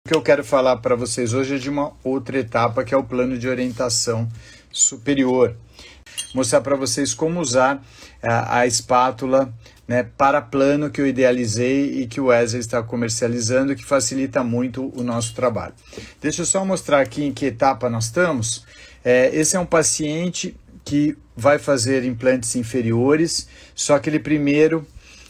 O que eu quero falar para vocês hoje é de uma outra etapa, que é o plano de orientação superior. Mostrar para vocês como usar a espátula, né, para plano que eu idealizei e que o Wesley está comercializando, que facilita muito o nosso trabalho. Deixa eu só mostrar aqui em que etapa nós estamos. Esse é um paciente que vai fazer implantes inferiores, só que ele primeiro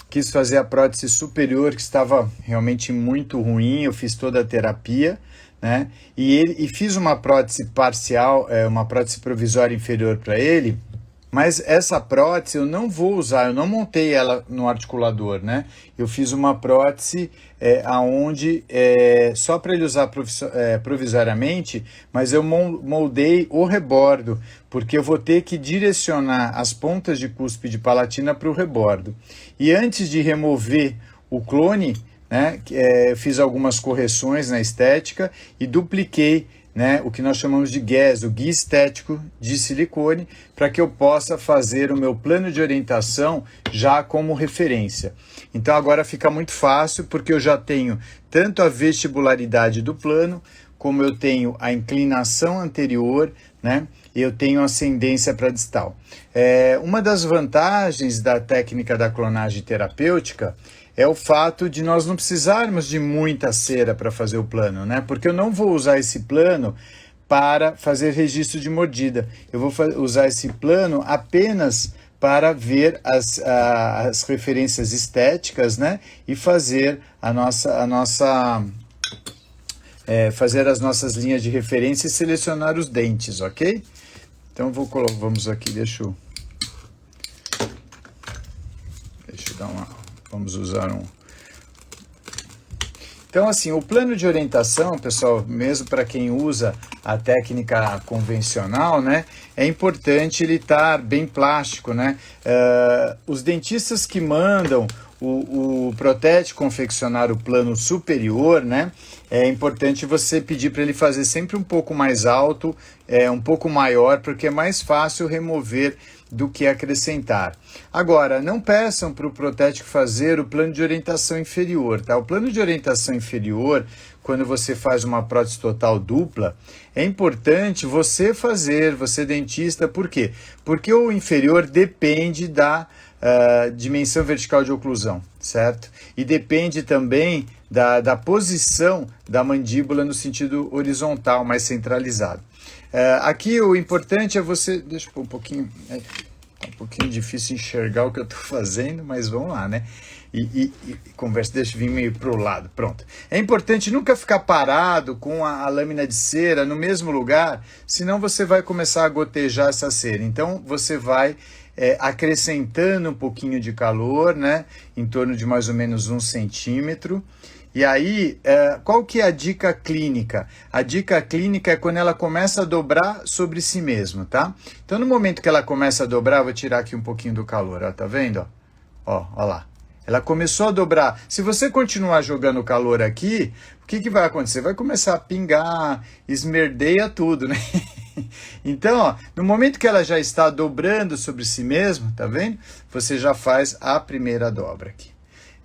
quis fazer a prótese superior, que estava realmente muito ruim. Eu fiz toda a terapia, né? E fiz uma prótese parcial, uma prótese provisória inferior para ele. Mas essa prótese eu não vou usar, eu não montei ela no articulador, né? Eu fiz uma prótese só para ele usar provisoriamente, mas eu moldei o rebordo, porque eu vou ter que direcionar as pontas de cúspide palatina para o rebordo. E antes de remover o clone, né, fiz algumas correções na estética e dupliquei, né, o que nós chamamos de GES, o guia estético de silicone, para que eu possa fazer o meu plano de orientação já como referência. Então agora fica muito fácil, porque eu já tenho tanto a vestibularidade do plano, como eu tenho a inclinação anterior, né, e eu tenho ascendência para distal. Uma das vantagens da técnica da clonagem terapêutica é o fato de nós não precisarmos de muita cera para fazer o plano, né? Porque eu não vou usar esse plano para fazer registro de mordida. Eu vou usar esse plano apenas para ver as referências estéticas, né? E fazer fazer as nossas linhas de referência e selecionar os dentes, ok? Então vamos aqui, deixa eu dar uma... Vamos usar um... Então, assim, o plano de orientação, pessoal, mesmo para quem usa a técnica convencional, né, é importante ele estar bem plástico, né? Os dentistas que mandam o protético confeccionar o plano superior, né, é importante você pedir para ele fazer sempre um pouco mais alto, um pouco maior, porque é mais fácil remover do que acrescentar. Agora, não peçam para o protético fazer o plano de orientação inferior, tá? O plano de orientação inferior, quando você faz uma prótese total dupla, é importante você fazer, você dentista, por quê? Porque o inferior depende da dimensão vertical de oclusão, certo? E depende também da posição da mandíbula no sentido horizontal, mais centralizado. Aqui o importante é você... Deixa eu pôr um pouquinho... Tá um pouquinho difícil enxergar o que eu estou fazendo, mas vamos lá, né? E conversa, deixa eu vir meio para o lado, pronto. É importante nunca ficar parado com a lâmina de cera no mesmo lugar, senão você vai começar a gotejar essa cera. Então você vai acrescentando um pouquinho de calor, né? Em torno de mais ou menos 1 centímetro. E aí, qual que é a dica clínica? A dica clínica é quando ela começa a dobrar sobre si mesmo, tá? Então, no momento que ela começa a dobrar, vou tirar aqui um pouquinho do calor, ó, tá vendo? Ó lá. Ela começou a dobrar. Se você continuar jogando calor aqui, o que vai acontecer? Vai começar a pingar, esmerdeia tudo, né? Então, ó, no momento que ela já está dobrando sobre si mesma, tá vendo? Você já faz a primeira dobra aqui.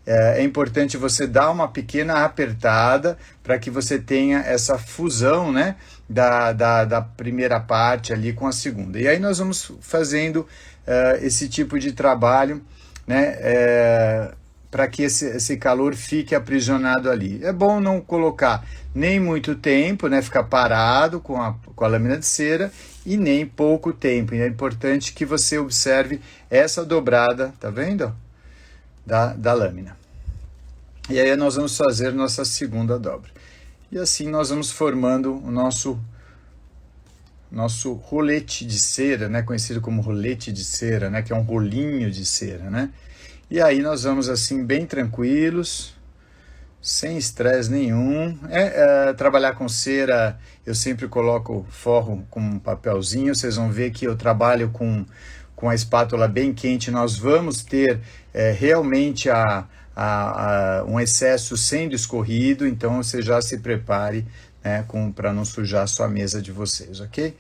É importante você dar uma pequena apertada para que você tenha essa fusão, né, da primeira parte ali com a segunda. E aí nós vamos fazendo esse tipo de trabalho, né, para que esse calor fique aprisionado ali. É bom não colocar nem muito tempo, né, ficar parado com a lâmina de cera, e nem pouco tempo. E é importante que você observe essa dobrada, tá vendo? Da lâmina. E aí nós vamos fazer nossa segunda dobra. E assim nós vamos formando o nosso rolete de cera, né, conhecido como rolete de cera, né, que é um rolinho de cera, né? E aí nós vamos assim bem tranquilos, sem estresse nenhum. Trabalhar com cera, eu sempre coloco forro com um papelzinho. Vocês vão ver que eu trabalho com a espátula bem quente. Nós vamos ter realmente um excesso sendo escorrido, então você já se prepare, né, para não sujar a sua mesa de vocês, ok?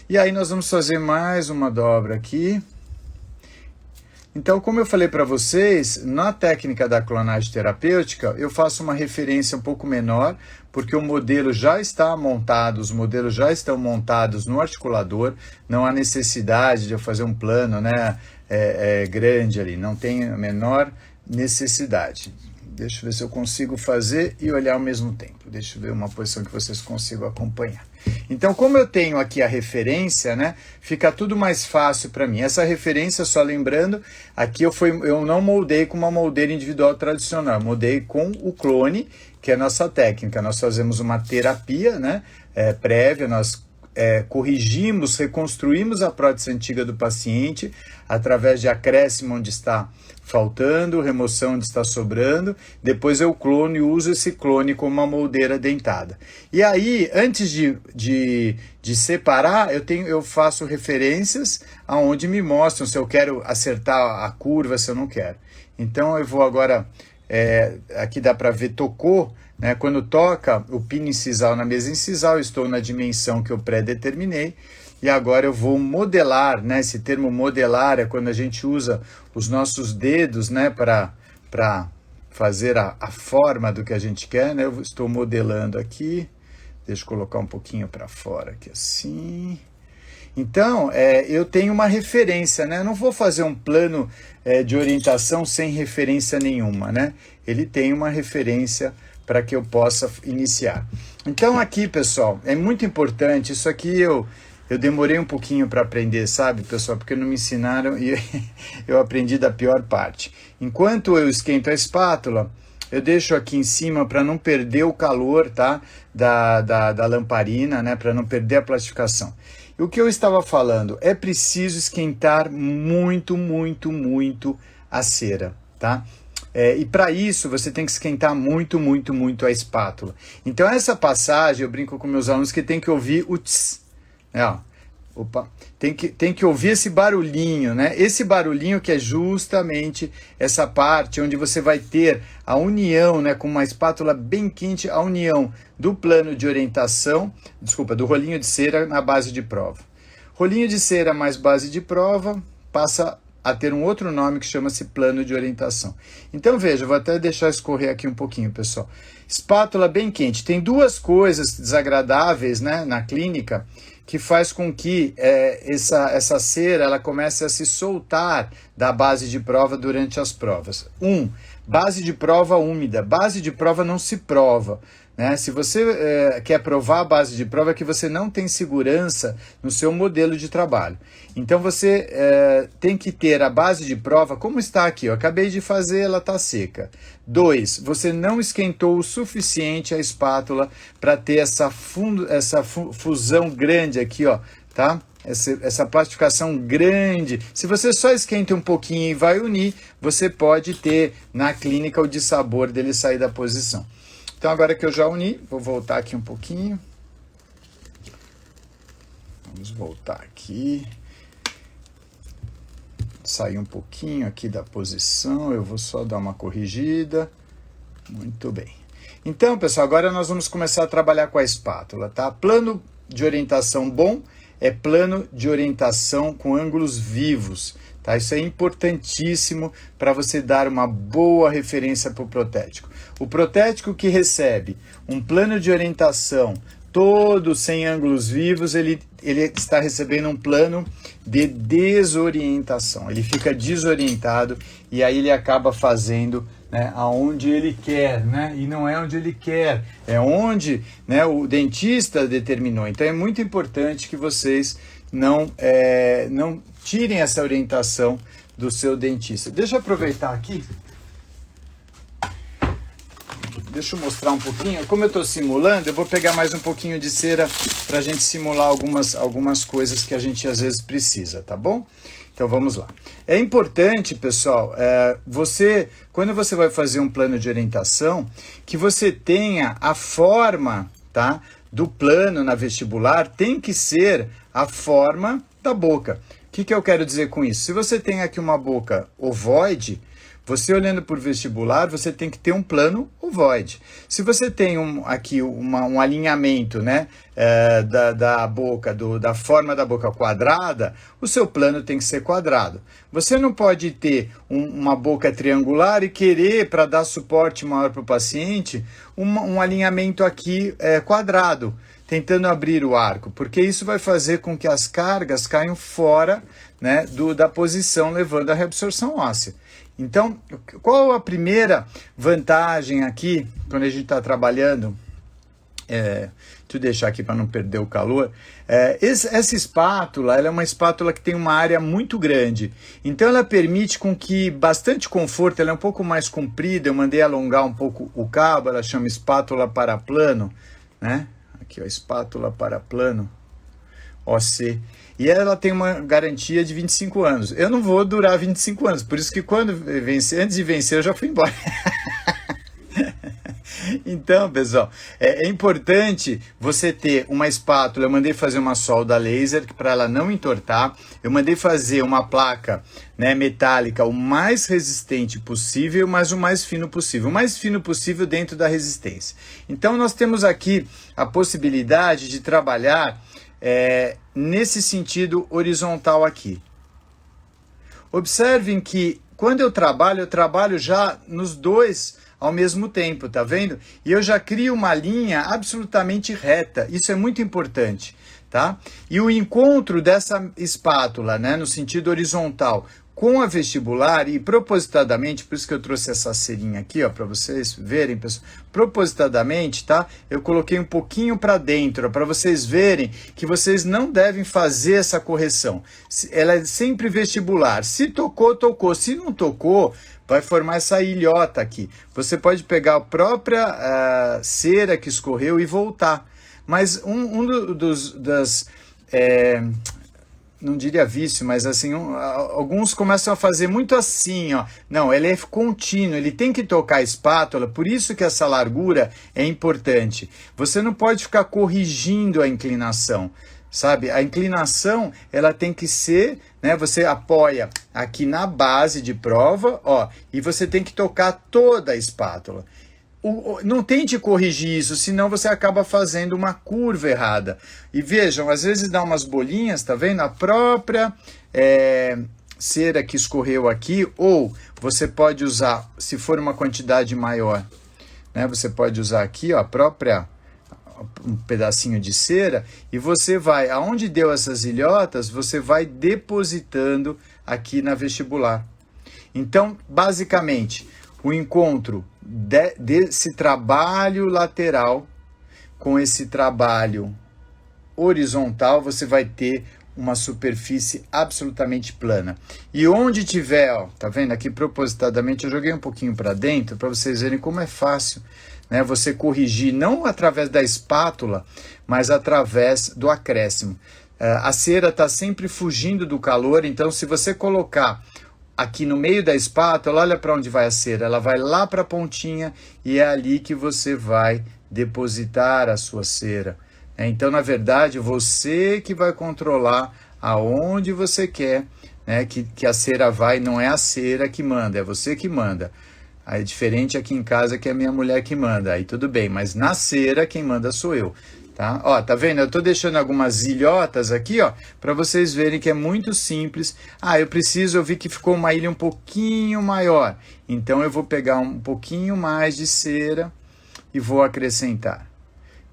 E aí nós vamos fazer mais uma dobra aqui. Então, como eu falei para vocês, na técnica da clonagem terapêutica, eu faço uma referência um pouco menor, porque o modelo já está montado, os modelos já estão montados no articulador, não há necessidade de eu fazer um plano, né, grande ali, não tem a menor necessidade. Deixa eu ver se eu consigo fazer e olhar ao mesmo tempo. Deixa eu ver uma posição que vocês consigam acompanhar. Então, como eu tenho aqui a referência, né, fica tudo mais fácil para mim. Essa referência, só lembrando, aqui eu não moldei com uma moldeira individual tradicional, eu moldei com o clone, que é a nossa técnica. Nós fazemos uma terapia, né, prévia, nós corrigimos, reconstruímos a prótese antiga do paciente através de acréscimo onde está faltando, remoção onde está sobrando, depois eu clono e uso esse clone como uma moldeira dentada. E aí, antes de separar, eu faço referências aonde me mostram se eu quero acertar a curva, se eu não quero. Então eu vou agora, aqui dá para ver, tocou, né? Quando toca o pino incisal na mesa incisal, eu estou na dimensão que eu pré-determinei. E agora eu vou modelar, né? Esse termo modelar é quando a gente usa os nossos dedos, né, para fazer a forma do que a gente quer, né? Eu estou modelando aqui, deixa eu colocar um pouquinho para fora aqui assim. Então, eu tenho uma referência, né? Eu não vou fazer um plano de orientação sem referência nenhuma, né? Ele tem uma referência para que eu possa iniciar. Então aqui, pessoal, é muito importante, isso aqui eu demorei um pouquinho para aprender, sabe, pessoal? Porque não me ensinaram e eu aprendi da pior parte. Enquanto eu esquento a espátula, eu deixo aqui em cima para não perder o calor, tá? Da lamparina, né? Para não perder a plastificação. E o que eu estava falando, é preciso esquentar muito, muito, muito a cera, tá? E para isso você tem que esquentar muito, muito, muito a espátula. Então essa passagem, eu brinco com meus alunos que tem que ouvir o tss, opa, tem que ouvir esse barulhinho, né? Esse barulhinho que é justamente essa parte onde você vai ter a união, né, com uma espátula bem quente, a união do plano de orientação, do rolinho de cera na base de prova. Rolinho de cera mais base de prova passa a ter um outro nome que chama-se plano de orientação. Então veja, vou até deixar escorrer aqui um pouquinho, pessoal. Espátula bem quente. Tem duas coisas desagradáveis, né, na clínica que faz com que essa cera ela comece a se soltar da base de prova durante as provas. Base de prova úmida. Base de prova não se prova, né? Se você quer provar a base de prova, é que você não tem segurança no seu modelo de trabalho. Então você tem que ter a base de prova, como está aqui, eu acabei de fazer, ela está seca. 2, você não esquentou o suficiente a espátula para ter essa fusão grande aqui, ó, tá? Essa plastificação grande. Se você só esquenta um pouquinho e vai unir, você pode ter na clínica o dissabor dele sair da posição. Então agora que eu já uni, vou voltar aqui um pouquinho. Vamos voltar aqui. Sair um pouquinho aqui da posição, eu vou só dar uma corrigida. Muito bem. Então, pessoal, agora nós vamos começar a trabalhar com a espátula, tá? Plano de orientação bom é plano de orientação com ângulos vivos, tá? Isso é importantíssimo para você dar uma boa referência para o protético. O protético que recebe um plano de orientação todo sem ângulos vivos, ele está recebendo um plano de desorientação. Ele fica desorientado e aí ele acaba fazendo, né, aonde ele quer, né? E não é onde ele quer, é onde, né, o dentista determinou. Então é muito importante que vocês não tirem essa orientação do seu dentista. Deixa eu aproveitar aqui. Deixa eu mostrar um pouquinho. Como eu estou simulando, eu vou pegar mais um pouquinho de cera para a gente simular algumas coisas que a gente às vezes precisa, tá bom? Então vamos lá. É importante, pessoal, quando você vai fazer um plano de orientação, que você tenha a forma, tá, do plano na vestibular, tem que ser a forma da boca. O que eu quero dizer com isso? Se você tem aqui uma boca ovoide, Você olhando por vestibular, você tem que ter um plano ovoide. Se você tem aqui um alinhamento, né, da boca, da forma da boca quadrada, o seu plano tem que ser quadrado. Você não pode ter uma boca triangular e querer, para dar suporte maior para o paciente, um alinhamento aqui quadrado, tentando abrir o arco, porque isso vai fazer com que as cargas caiam fora, né, da posição, levando à reabsorção óssea. Então, qual a primeira vantagem aqui, quando a gente está trabalhando? Deixa eu deixar aqui para não perder o calor. Essa espátula, ela é uma espátula que tem uma área muito grande. Então ela permite com que bastante conforto, ela é um pouco mais comprida, eu mandei alongar um pouco o cabo, ela chama espátula paraplano, né? Aqui, ó, espátula paraplano, OC. E ela tem uma garantia de 25 anos. Eu não vou durar 25 anos, por isso que antes de vencer eu já fui embora. Então, pessoal, é importante você ter uma espátula. Eu mandei fazer uma solda laser para ela não entortar. Eu mandei fazer uma placa, né, metálica o mais resistente possível, mas o mais fino possível. O mais fino possível dentro da resistência. Então, nós temos aqui a possibilidade de trabalhar nesse sentido horizontal aqui. Observem que quando eu trabalho já nos dois ao mesmo tempo, tá vendo? E eu já crio uma linha absolutamente reta, isso é muito importante, tá? E o encontro dessa espátula, né, no sentido horizontal, com a vestibular, e propositadamente, por isso que eu trouxe essa cerinha aqui, ó, para vocês verem, pessoal, propositadamente, tá? Eu coloquei um pouquinho para dentro, para vocês verem que vocês não devem fazer essa correção. Ela é sempre vestibular. Se tocou, tocou. Se não tocou, vai formar essa ilhota aqui. Você pode pegar a própria cera que escorreu e voltar. Mas não diria vício, mas assim, alguns começam a fazer muito assim, ó. Não, ele é contínuo, ele tem que tocar a espátula, por isso que essa largura é importante. Você não pode ficar corrigindo a inclinação, sabe? A inclinação, ela tem que ser, né? Você apoia aqui na base de prova, ó, e você tem que tocar toda a espátula. Não tente corrigir isso, senão você acaba fazendo uma curva errada. E vejam, às vezes dá umas bolinhas, tá vendo? A própria cera que escorreu aqui, ou você pode usar, se for uma quantidade maior, né? Você pode usar aqui, ó, um pedacinho de cera, e você vai, aonde deu essas ilhotas, você vai depositando aqui na vestibular. Então, basicamente, o encontro desse trabalho lateral com esse trabalho horizontal, você vai ter uma superfície absolutamente plana. E onde tiver, ó, tá vendo aqui propositadamente, eu joguei um pouquinho para dentro para vocês verem como é fácil, né, você corrigir, não através da espátula, mas através do acréscimo. A cera está sempre fugindo do calor, então se você colocar aqui no meio da espátula, olha para onde vai a cera, ela vai lá para a pontinha e é ali que você vai depositar a sua cera. Então, na verdade, você que vai controlar aonde você quer, né, que a cera vai, não é a cera que manda, é você que manda. Aí é diferente aqui em casa que é a minha mulher que manda, aí tudo bem, mas na cera quem manda sou eu. Tá? Ó, tá vendo? Eu tô deixando algumas ilhotas aqui, ó, para vocês verem que é muito simples. Eu vi que ficou uma ilha um pouquinho maior. Então eu vou pegar um pouquinho mais de cera e vou acrescentar,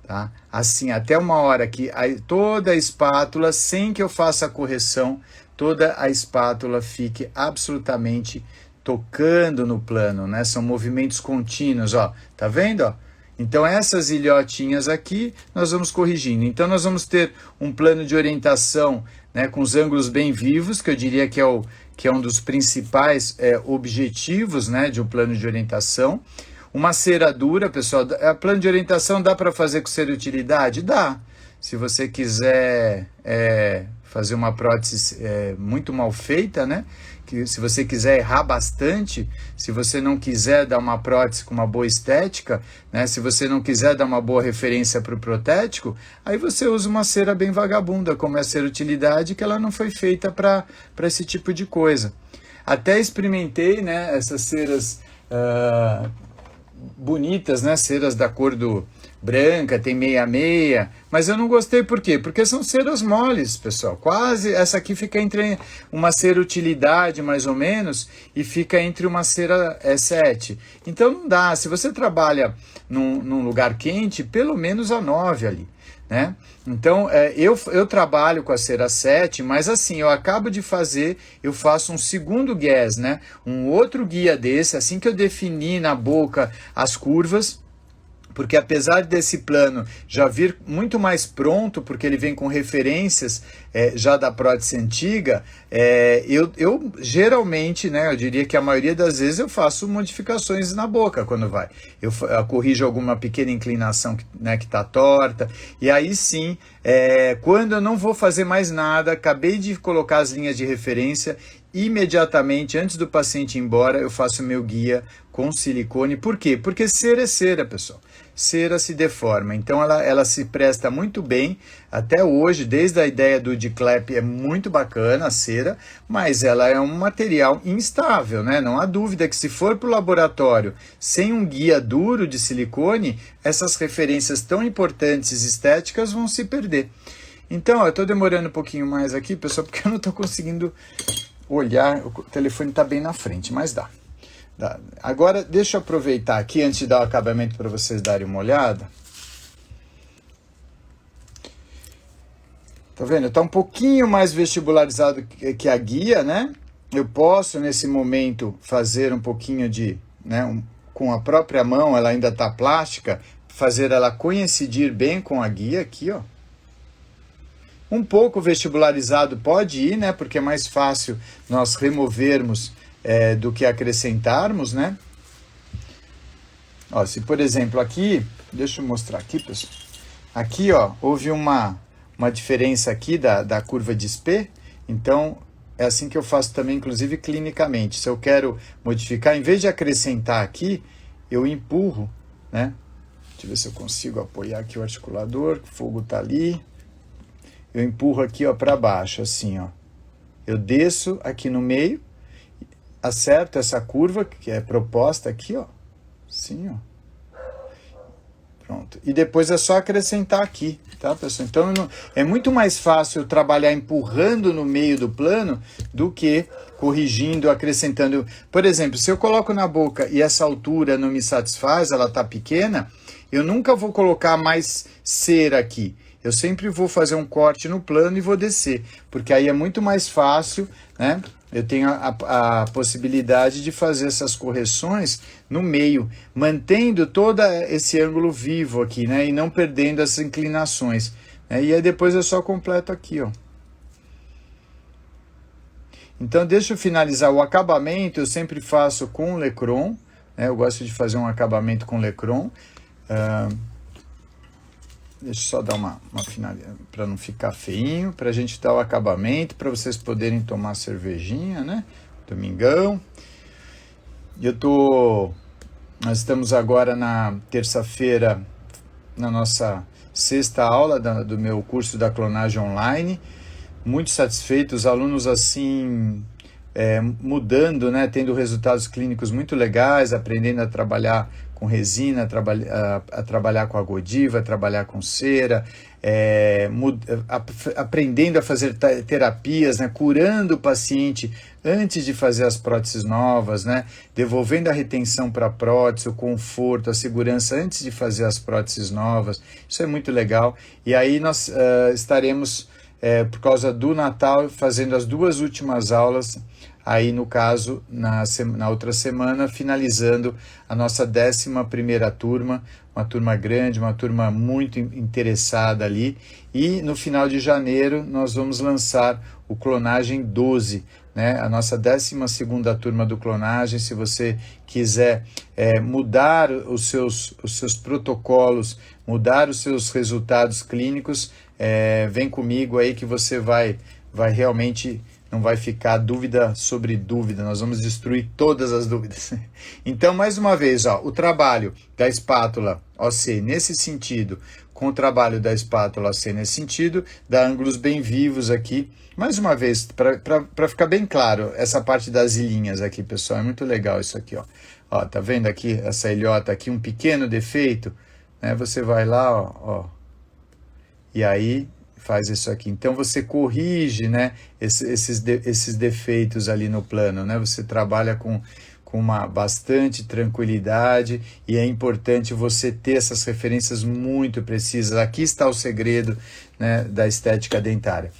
tá? Assim, até uma hora que toda a espátula, sem que eu faça a correção, toda a espátula fique absolutamente tocando no plano, né? São movimentos contínuos, ó. Tá vendo, ó? Então, essas ilhotinhas aqui, nós vamos corrigindo. Então, nós vamos ter um plano de orientação, né, com os ângulos bem vivos, que eu diria que é um dos principais objetivos, né, de um plano de orientação. Uma cera dura, pessoal, plano de orientação dá para fazer com cera utilidade? Dá. Se você quiser fazer uma prótese muito mal feita, né? Que se você quiser errar bastante, se você não quiser dar uma prótese com uma boa estética, né? Se você não quiser dar uma boa referência para o protético, aí você usa uma cera bem vagabunda, como é a cera utilidade, que ela não foi feita para esse tipo de coisa. até experimentei, né, essas ceras bonitas, né, ceras da cor do branca, tem meia-meia, mas eu não gostei por quê? Porque são ceras moles, pessoal, quase, essa aqui fica entre uma cera utilidade, mais ou menos, e fica entre uma cera 7. Então não dá, se você trabalha num lugar quente, pelo menos a 9 ali, né? Então, eu trabalho com a cera 7, mas assim, eu acabo de fazer, eu faço um segundo gas, né? Um outro guia desse, assim que eu defini na boca as curvas, porque apesar desse plano já vir muito mais pronto, porque ele vem com referências já da prótese antiga, eu geralmente, né, eu diria que a maioria das vezes eu faço modificações na boca quando vai. Eu corrijo alguma pequena inclinação né, que está torta, e aí sim, quando eu não vou fazer mais nada, acabei de colocar as linhas de referência, imediatamente, antes do paciente ir embora, eu faço meu guia com silicone. Por quê? Porque cera é cera, pessoal. Cera se deforma, então ela se presta muito bem, até hoje, desde a ideia do D-Clap é muito bacana a cera, mas ela é um material instável, né? Não há dúvida que se for para o laboratório sem um guia duro de silicone, essas referências tão importantes estéticas vão se perder. Então, eu estou demorando um pouquinho mais aqui, pessoal, porque eu não estou conseguindo olhar, o telefone está bem na frente, mas dá. Agora, deixa eu aproveitar aqui, antes de dar o acabamento para vocês darem uma olhada. Tá vendo? Está um pouquinho mais vestibularizado que a guia, né? Eu posso, nesse momento, fazer um pouquinho de, né, com a própria mão, ela ainda está plástica, fazer ela coincidir bem com a guia aqui, ó. Um pouco vestibularizado pode ir, né? Porque é mais fácil nós removermos do que acrescentarmos, né? Ó, se por exemplo aqui, deixa eu mostrar aqui, pessoal. Aqui, ó, houve uma diferença aqui da curva de SP, então é assim que eu faço também, inclusive clinicamente. Se eu quero modificar, em vez de acrescentar aqui, eu empurro, né? Deixa eu ver se eu consigo apoiar aqui o articulador, o fogo tá ali. Eu empurro aqui, ó, para baixo, assim, ó. Eu desço aqui no meio, acerto essa curva que é proposta aqui, ó. Assim, ó. Pronto. E depois é só acrescentar aqui, tá, pessoal? Então é muito mais fácil trabalhar empurrando no meio do plano do que corrigindo, acrescentando. Por exemplo, se eu coloco na boca e essa altura não me satisfaz, ela tá pequena, eu nunca vou colocar mais cera aqui. Eu sempre vou fazer um corte no plano e vou descer, porque aí é muito mais fácil, né? Eu tenho a possibilidade de fazer essas correções no meio, mantendo todo esse ângulo vivo aqui, né? E não perdendo as inclinações, né? E aí depois eu só completo aqui, ó. Então deixa eu finalizar o acabamento, eu sempre faço com Lecron, né? Eu gosto de fazer um acabamento com Lecron. Deixa eu só dar uma finalizada para não ficar feinho, para a gente dar o acabamento, para vocês poderem tomar cervejinha, né? Domingão. Nós estamos agora na terça-feira, na nossa sexta aula do meu curso da clonagem online. Muito satisfeito, os alunos assim, mudando, né? Tendo resultados clínicos muito legais, aprendendo a trabalhar com resina, a trabalhar com a Godiva, a trabalhar com cera, aprendendo a fazer terapias, né, curando o paciente antes de fazer as próteses novas, né, devolvendo a retenção para a prótese, o conforto, a segurança antes de fazer as próteses novas. Isso é muito legal. E aí nós estaremos, por causa do Natal, fazendo as 2 últimas aulas. Aí, no caso, na outra semana, finalizando a nossa 11ª turma, uma turma grande, uma turma muito interessada ali. E no final de janeiro, nós vamos lançar o Clonagem 12, né? A nossa 12ª turma do Clonagem. Se você quiser mudar os seus protocolos, mudar os seus resultados clínicos, vem comigo aí que você vai realmente... Não vai ficar dúvida sobre dúvida, nós vamos destruir todas as dúvidas. Então, mais uma vez, ó, o trabalho da espátula OC, nesse sentido, com o trabalho da espátula AC nesse sentido, dá ângulos bem vivos aqui. Mais uma vez, para ficar bem claro, essa parte das ilhinhas aqui, pessoal, é muito legal isso aqui, ó. Ó, tá vendo aqui, essa ilhota aqui, um pequeno defeito, né? Você vai lá, ó, e aí faz isso aqui. Então você corrige, né, esses defeitos ali no plano, né? Você trabalha com uma bastante tranquilidade e é importante você ter essas referências muito precisas. Aqui está o segredo, né, da estética dentária.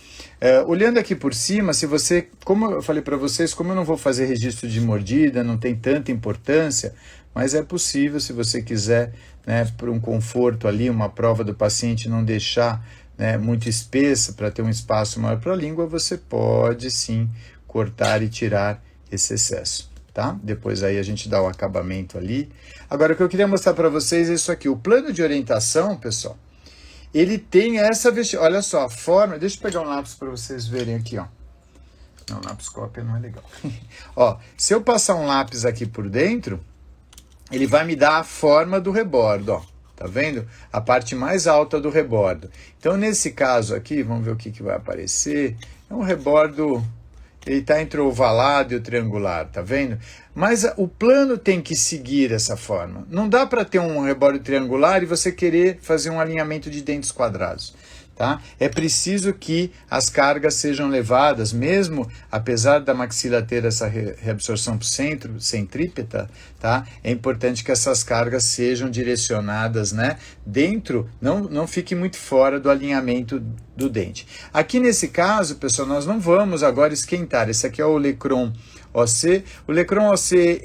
Olhando aqui por cima, se você, como eu falei para vocês, como eu não vou fazer registro de mordida, não tem tanta importância, mas é possível, se você quiser, né, por um conforto ali, uma prova do paciente não deixar, né, muito espessa para ter um espaço maior para a língua, você pode sim cortar e tirar esse excesso, tá? Depois aí a gente dá o acabamento ali. Agora o que eu queria mostrar para vocês é isso aqui, o plano de orientação, pessoal, ele tem essa vestígio, olha só, a forma, deixa eu pegar um lápis para vocês verem aqui, ó. Não, lápis cópia não é legal. Ó, se eu passar um lápis aqui por dentro, ele vai me dar a forma do rebordo, ó. Tá vendo? A parte mais alta do rebordo. Então, nesse caso aqui, vamos ver o que vai aparecer. É um rebordo, ele está entre o ovalado e o triangular, tá vendo? Mas o plano tem que seguir essa forma. Não dá para ter um rebordo triangular e você querer fazer um alinhamento de dentes quadrados. Tá? É preciso que as cargas sejam levadas, mesmo apesar da maxila ter essa reabsorção para o centro, centrípeta, tá? É importante que essas cargas sejam direcionadas, né, dentro, não fique muito fora do alinhamento do dente. Aqui nesse caso, pessoal, nós não vamos agora esquentar. Esse aqui é o Olecron OC. O Olecron OC,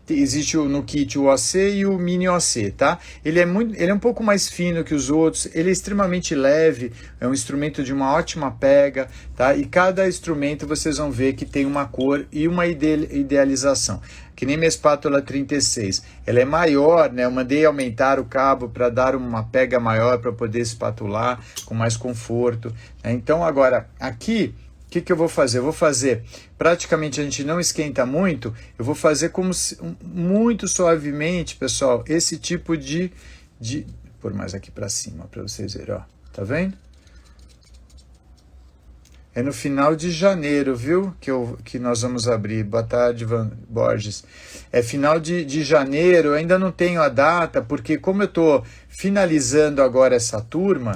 existe no kit o OC e o Mini OC, tá? Ele é um pouco mais fino que os outros, ele é extremamente leve, é um instrumento de uma ótima pega, tá? E cada instrumento vocês vão ver que tem uma cor e uma idealização. Que nem minha espátula 36, ela é maior, né? Eu mandei aumentar o cabo para dar uma pega maior para poder espatular com mais conforto, né? Então agora, aqui, o que eu vou fazer? Eu vou fazer, praticamente a gente não esquenta muito, eu vou fazer como muito suavemente, pessoal, esse tipo de por mais aqui para cima, para vocês verem, ó, tá vendo? É no final de janeiro, viu, que nós vamos abrir. Boa tarde, Van Borges. É final de janeiro, eu ainda não tenho a data, porque como eu estou finalizando agora essa turma,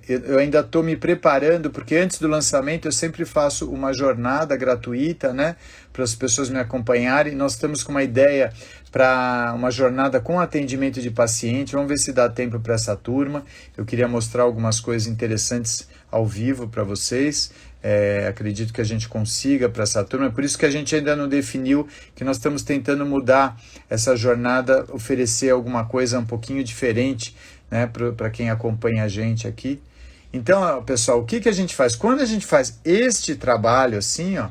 eu ainda estou me preparando, porque antes do lançamento eu sempre faço uma jornada gratuita, né, para as pessoas me acompanharem. Nós estamos com uma ideia para uma jornada com atendimento de paciente. Vamos ver se dá tempo para essa turma. Eu queria mostrar algumas coisas interessantes ao vivo para vocês. Acredito que a gente consiga para essa turma. Por isso que a gente ainda não definiu, que nós estamos tentando mudar essa jornada, oferecer alguma coisa um pouquinho diferente, né, para quem acompanha a gente aqui. Então, pessoal, o que a gente faz? Quando a gente faz este trabalho assim, ó,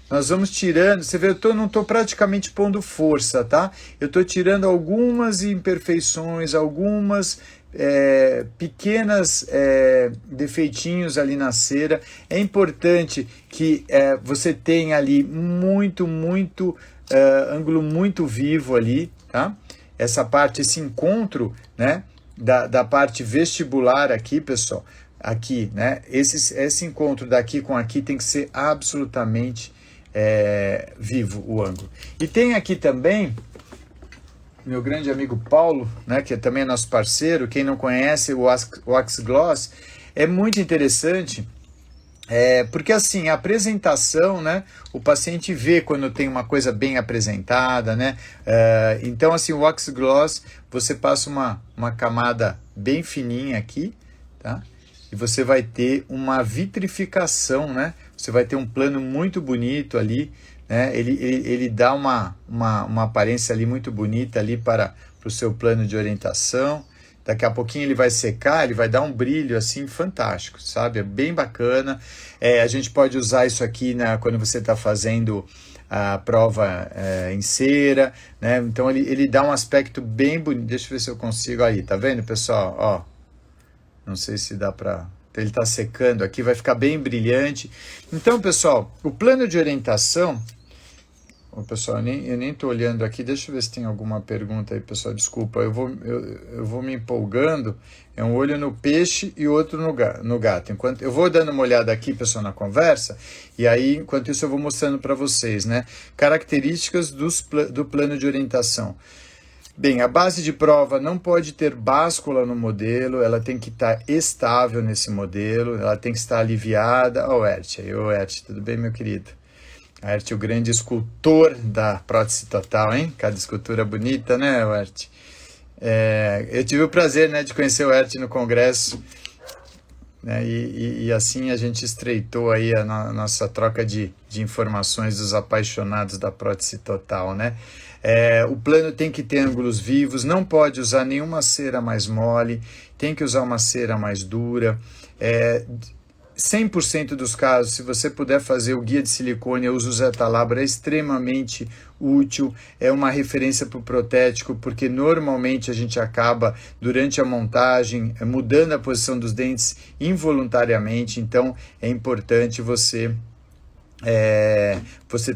nós vamos tirando, você vê, eu não estou praticamente pondo força, tá? Eu estou tirando algumas imperfeições, algumas pequenas defeitinhos ali na cera. É importante que você tenha ali muito ângulo muito vivo ali, tá? Essa parte, esse encontro, né, da parte vestibular aqui, pessoal, aqui, né, esse encontro daqui com aqui tem que ser absolutamente vivo o ângulo. E tem aqui também meu grande amigo Paulo, né, que também é nosso parceiro. Quem não conhece o Wax Gloss, é muito interessante, porque assim, a apresentação, né, o paciente vê quando tem uma coisa bem apresentada, né, então assim, o Wax Gloss, você passa uma camada bem fininha aqui, tá, e você vai ter uma vitrificação, né, você vai ter um plano muito bonito ali, né, ele dá uma aparência ali muito bonita ali para o seu plano de orientação. Daqui a pouquinho ele vai secar, ele vai dar um brilho assim fantástico, sabe? É bem bacana. A gente pode usar isso aqui quando você está fazendo a prova em cera, né? Então ele dá um aspecto bem bonito. Deixa eu ver se eu consigo aí, tá vendo, pessoal? Ó, não sei se dá para... Ele está secando aqui, vai ficar bem brilhante. Então, pessoal, o plano de orientação, Ô, pessoal, eu nem tô olhando aqui, deixa eu ver se tem alguma pergunta aí, pessoal, desculpa, eu vou me empolgando, é um olho no peixe e outro no gato. Enquanto eu vou dando uma olhada aqui, pessoal, na conversa, e aí, enquanto isso, eu vou mostrando para vocês, né? Características do plano de orientação. Bem, a base de prova não pode ter báscula no modelo, ela tem que estar estável nesse modelo, ela tem que estar aliviada. Ó, o Ert, tudo bem, meu querido? Ert, o grande escultor da prótese total, hein? Cada escultura bonita, né, Ert? Eu tive o prazer, né, de conhecer o Ert no congresso, né, e assim a gente estreitou aí a nossa troca de informações dos apaixonados da prótese total, né? O plano tem que ter ângulos vivos, não pode usar nenhuma cera mais mole, tem que usar uma cera mais dura. 100% dos casos, se você puder fazer o guia de silicone, eu uso o Zeta Labra, é extremamente útil, é uma referência para o protético, porque normalmente a gente acaba, durante a montagem, mudando a posição dos dentes involuntariamente, então é importante você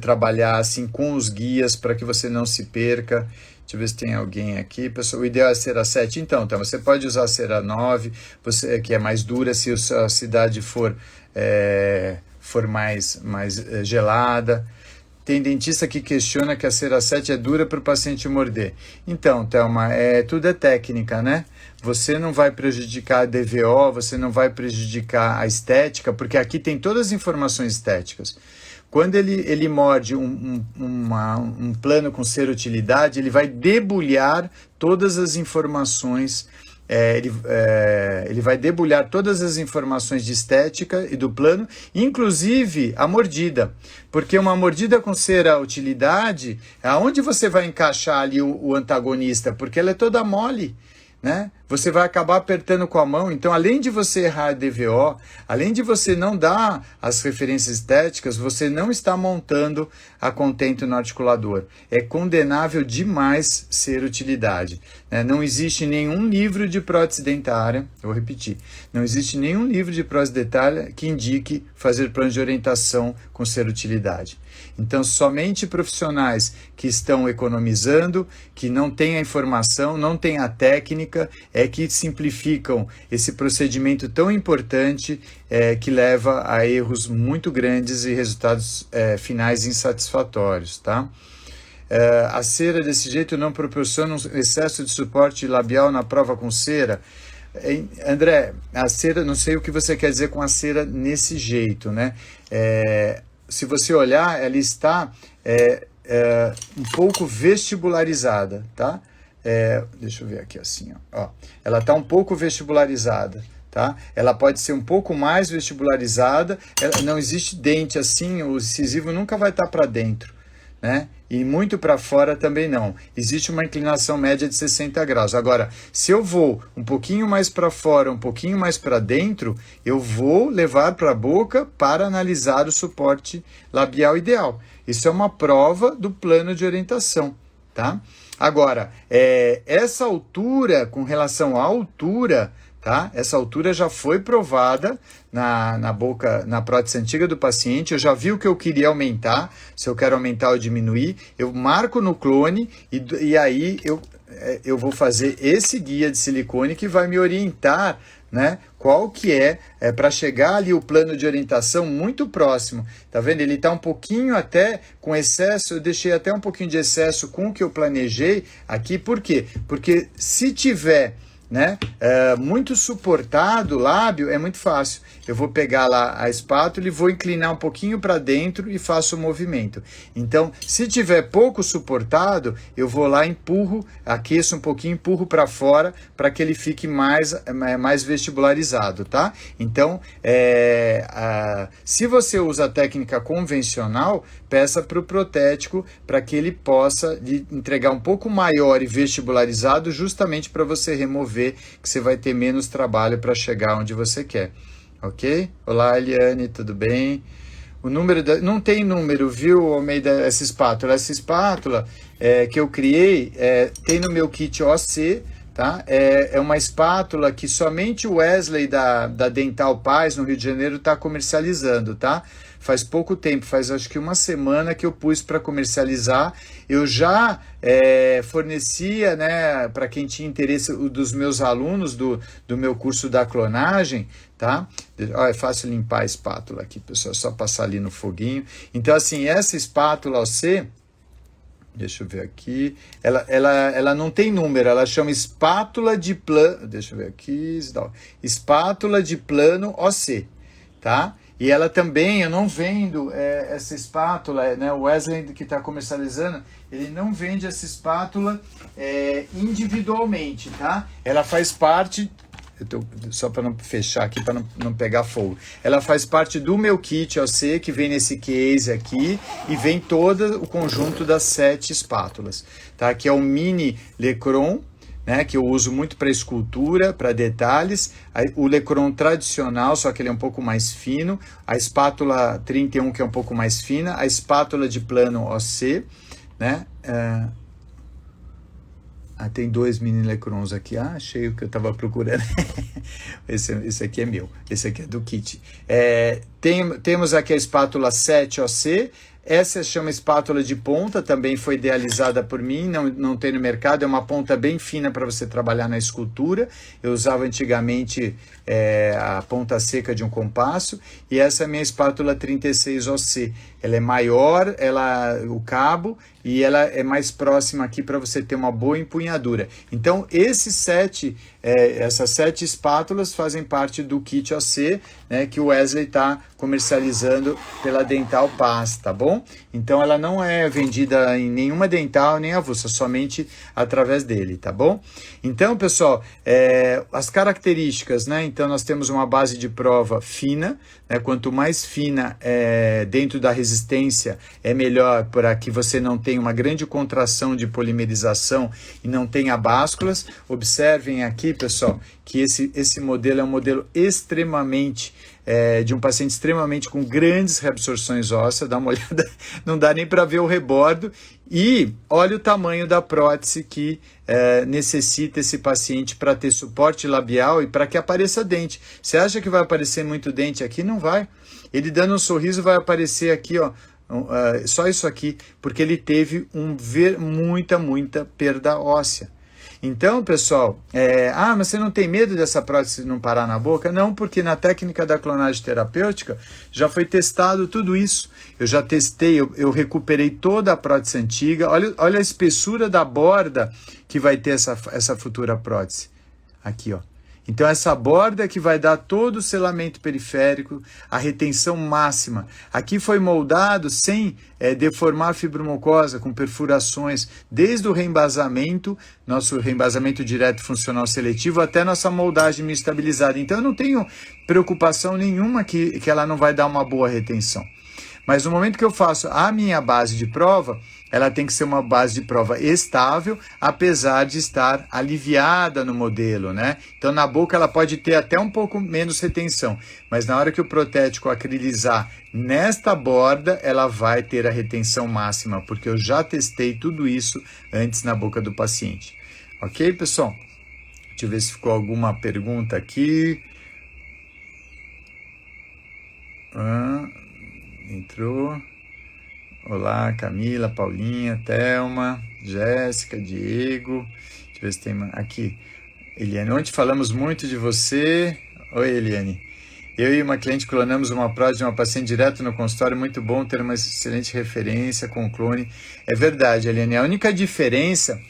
trabalhar assim com os guias para que você não se perca. Deixa eu ver se tem alguém aqui. Pessoal, o ideal é a cera 7. Então, você pode usar a cera 9, que é mais dura se a sua cidade for mais gelada. Tem dentista que questiona que a cera 7 é dura para o paciente morder. Então, Thelma, tudo é técnica, né? Você não vai prejudicar a DVO, você não vai prejudicar a estética, porque aqui tem todas as informações estéticas. Quando ele morde um plano com cera utilidade, ele vai debulhar todas as informações, ele vai debulhar todas as informações de estética e do plano, inclusive a mordida, porque uma mordida com cera utilidade, aonde você vai encaixar ali o antagonista? Porque ela é toda mole, né? Você vai acabar apertando com a mão. Então, além de você errar a DVO, além de você não dar as referências estéticas, você não está montando a contento no articulador. É condenável demais ser utilidade, né? Não existe nenhum livro de prótese dentária, eu vou repetir, não existe nenhum livro de prótese dentária que indique fazer plano de orientação com ser utilidade. Então, somente profissionais que estão economizando, que não têm a informação, não têm a técnica, que simplificam esse procedimento tão importante que leva a erros muito grandes e resultados finais insatisfatórios, tá? A cera desse jeito não proporciona um excesso de suporte labial na prova com cera. André, a cera, não sei o que você quer dizer com a cera nesse jeito, né? Se você olhar, ela está um pouco vestibularizada, tá? Deixa eu ver aqui assim, ó. Ela está um pouco vestibularizada, tá? Ela pode ser um pouco mais vestibularizada, não existe dente assim, o incisivo nunca vai estar para dentro, né? E muito para fora também não. Existe uma inclinação média de 60 graus. Agora, se eu vou um pouquinho mais para fora, um pouquinho mais para dentro, eu vou levar para a boca para analisar o suporte labial ideal. Isso é uma prova do plano de orientação, tá? Agora, essa altura, com relação à altura, tá? Essa altura já foi provada na boca, na prótese antiga do paciente. Eu já vi o que eu queria aumentar, se eu quero aumentar ou diminuir. Eu marco no clone e aí eu vou fazer esse guia de silicone que vai me orientar, né? Qual que para chegar ali o plano de orientação muito próximo. Tá vendo? Ele está um pouquinho até com excesso, eu deixei até um pouquinho de excesso com o que eu planejei aqui. Por quê? Porque se tiver, né, muito suportado o lábio, é muito fácil. Eu vou pegar lá a espátula e vou inclinar um pouquinho para dentro e faço o movimento. Então, se tiver pouco suportado, eu vou lá, empurro, aqueço um pouquinho, empurro para fora para que ele fique mais vestibularizado, tá? Então, se você usa a técnica convencional, peça para o protético para que ele possa lhe entregar um pouco maior e vestibularizado, justamente para você remover, que você vai ter menos trabalho para chegar onde você quer. Ok? Olá, Eliane, tudo bem? O número não tem número, viu, Almeida, essa espátula? Essa espátula que eu criei tem no meu kit OC, tá? É uma espátula que somente o Wesley da Dental Paz, no Rio de Janeiro, está comercializando, tá? Faz pouco tempo, faz acho que uma semana que eu pus para comercializar. Eu já fornecia, né, para quem tinha interesse, dos meus alunos do meu curso da clonagem, tá? É fácil limpar a espátula aqui, pessoal, é só passar ali no foguinho. Então, assim, essa espátula OC, deixa eu ver aqui, ela não tem número, ela chama espátula de plano, deixa eu ver aqui, espátula de plano OC, tá? E ela também, eu não vendo essa espátula, né? O Wesley que está comercializando, ele não vende essa espátula individualmente, tá? Ela faz parte, só para não fechar aqui, para não pegar fogo. Ela faz parte do meu kit OC, que vem nesse case aqui, e vem todo o conjunto das 7 espátulas, tá? Que é o mini Lecron, né, que eu uso muito para escultura, para detalhes, o Lecron tradicional, só que ele é um pouco mais fino, a espátula 31, que é um pouco mais fina, a espátula de plano OC, né, tem 2 mini Lecrons aqui, achei o que eu estava procurando, esse aqui é meu, esse aqui é do kit. Temos aqui a espátula 7 OC, essa chama espátula de ponta, também foi idealizada por mim, não tem no mercado, é uma ponta bem fina para você trabalhar na escultura. Eu usava antigamente a ponta seca de um compasso, e essa é a minha espátula 36 OC. Ela é maior, o cabo, e ela é mais próxima aqui para você ter uma boa empunhadura. Então, essas 7 espátulas fazem parte do kit OC, né, que o Wesley está comercializando pela Dental Paz, tá bom? Então, ela não é vendida em nenhuma dental, nem avulsa, somente através dele, tá bom? Então, pessoal, as características, né? Então, nós temos uma base de prova fina, né? Quanto mais fina dentro da resistência, é melhor para que você não tenha uma grande contração de polimerização e não tenha básculas. Observem aqui, pessoal, que esse modelo é um modelo extremamente de um paciente extremamente com grandes reabsorções ósseas, dá uma olhada, não dá nem para ver o rebordo, e olha o tamanho da prótese que necessita esse paciente para ter suporte labial e para que apareça dente. Você acha que vai aparecer muito dente aqui? Não vai. Ele dando um sorriso vai aparecer aqui, ó, só isso aqui, porque ele teve muita perda óssea. Então, pessoal, mas você não tem medo dessa prótese não parar na boca? Não, porque na técnica da clonagem terapêutica já foi testado tudo isso. Eu já testei, eu recuperei toda a prótese antiga. Olha a espessura da borda que vai ter essa futura prótese. Aqui, ó. Então, essa borda que vai dar todo o selamento periférico, a retenção máxima. Aqui foi moldado sem deformar a fibromucosa, com perfurações, desde o reembasamento, nosso reembasamento direto funcional seletivo, até nossa moldagem meio estabilizada. Então, eu não tenho preocupação nenhuma que ela não vai dar uma boa retenção. Mas no momento que eu faço a minha base de prova, ela tem que ser uma base de prova estável, apesar de estar aliviada no modelo, né? Então, na boca ela pode ter até um pouco menos retenção, mas na hora que o protético acrilizar nesta borda, ela vai ter a retenção máxima, porque eu já testei tudo isso antes na boca do paciente. Ok, pessoal? Deixa eu ver se ficou alguma pergunta aqui. Entrou. Olá, Camila, Paulinha, Thelma, Jéssica, Diego. Deixa eu ver se tem aqui. Eliane, ontem falamos muito de você. Oi, Eliane. Eu e uma cliente clonamos uma prótese de uma paciente direto no consultório. Muito bom ter uma excelente referência com o clone. É verdade, Eliane. A única diferença,